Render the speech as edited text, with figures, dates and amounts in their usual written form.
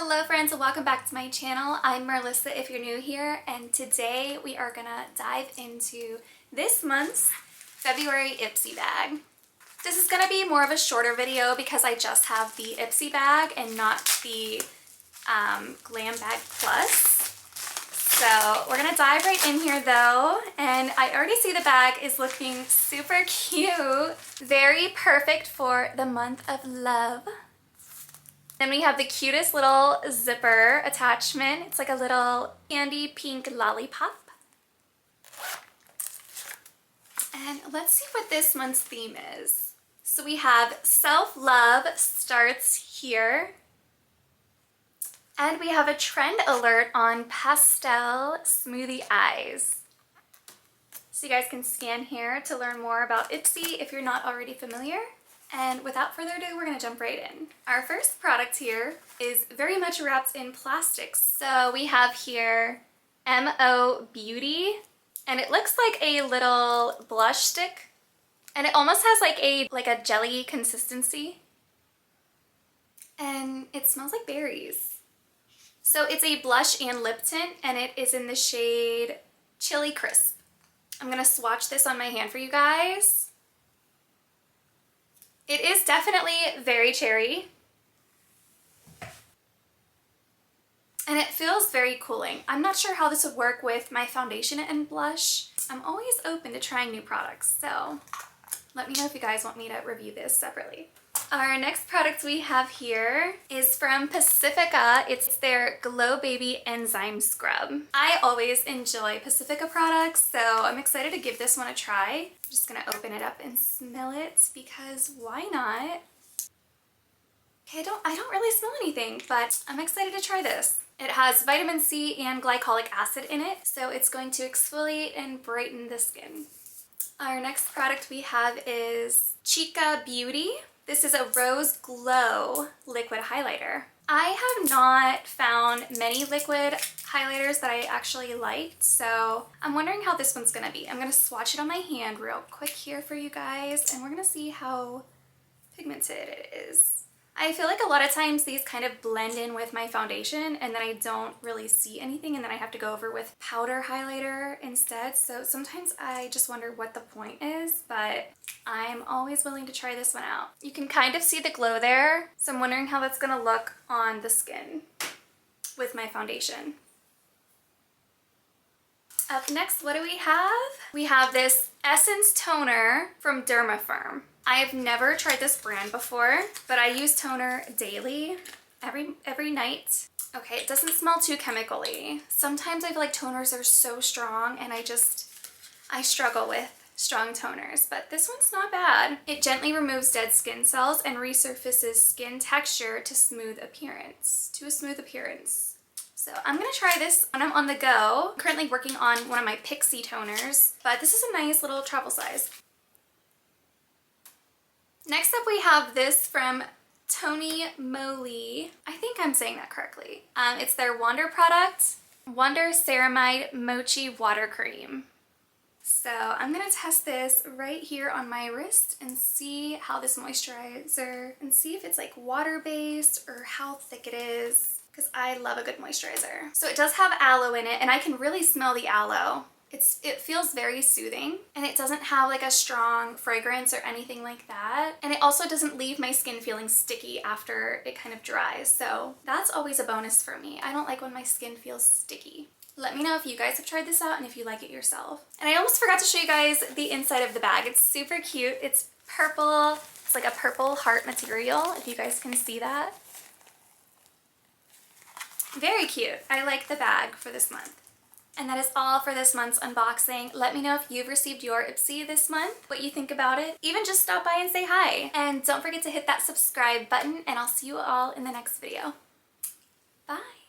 Hello friends and welcome back to my channel. I'm Melissa if you're new here, and today we are gonna dive into this month's February Ipsy bag. This is gonna be more of a shorter video because I just have the Ipsy bag and not the Glambag Plus. So we're gonna dive right in here though, and I already see the bag is looking super cute. Very perfect for the month of love. Then we have the cutest little zipper attachment. It's like a little candy pink lollipop. And let's see what this month's theme is. So we have self-love starts here. And we have a trend alert on pastel smoothie eyes. So you guys can scan here to learn more about Ipsy if you're not already familiar. And without further ado, we're gonna jump right in. Our first product here is very much wrapped in plastic. So we have here MO Beauty, and it looks like a little blush stick, and it almost has like a jelly consistency, and it smells like berries. So it's a blush and lip tint, and it is in the shade Chili Crisp. I'm gonna swatch this on my hand for you guys. It is definitely very cherry, and it feels very cooling. I'm not sure how this would work with my foundation and blush. I'm always open to trying new products, so let me know if you guys want me to review this separately. Our next product we have here is from Pacifica. It's their Glow Baby Enzyme Scrub. I always enjoy Pacifica products, so I'm excited to give this one a try. I'm just gonna open it up and smell it because why not? Okay, I don't really smell anything, but I'm excited to try this. It has vitamin C and glycolic acid in it, so it's going to exfoliate and brighten the skin. Our next product we have is Chica Beauty. This is a Rose Glow liquid highlighter. I have not found many liquid highlighters that I actually liked, so I'm wondering how this one's gonna be. I'm gonna swatch it on my hand real quick here for you guys, and we're gonna see how pigmented it is. I feel like a lot of times these kind of blend in with my foundation, and then I don't really see anything, and then I have to go over with powder highlighter instead. So sometimes I just wonder what the point is, but I'm always willing to try this one out. You can kind of see the glow there, so I'm wondering how that's gonna look on the skin with my foundation. Up next, what do we have? We have this Essence Toner from Dermafirm. I've never tried this brand before, but I use toner daily, every night. Okay, it doesn't smell too chemically. Sometimes I feel like toners are so strong, and I struggle with strong toners, but this one's not bad. It gently removes dead skin cells and resurfaces skin texture to a smooth appearance. So I'm gonna try this when I'm on the go. I'm currently working on one of my Pixie toners, but this is a nice little travel size. Next up we have this from Tony Moly. I think I'm saying that correctly. It's their Wonder product, Wonder Ceramide Mochi Water Cream. So I'm gonna test this right here on my wrist and see how this moisturizer, and see if it's like water-based or how thick it is, because I love a good moisturizer. So it does have aloe in it, and I can really smell the aloe. It feels very soothing, and it doesn't have like a strong fragrance or anything like that. And it also doesn't leave my skin feeling sticky after it kind of dries. So that's always a bonus for me. I don't like when my skin feels sticky. Let me know if you guys have tried this out and if you like it yourself. And I almost forgot to show you guys the inside of the bag. It's super cute. It's purple. It's like a purple heart material, if you guys can see that. Very cute. I like the bag for this month. And that is all for this month's unboxing. Let me know if you've received your Ipsy this month, what you think about it. Even just stop by and say hi. And don't forget to hit that subscribe button, and I'll see you all in the next video. Bye.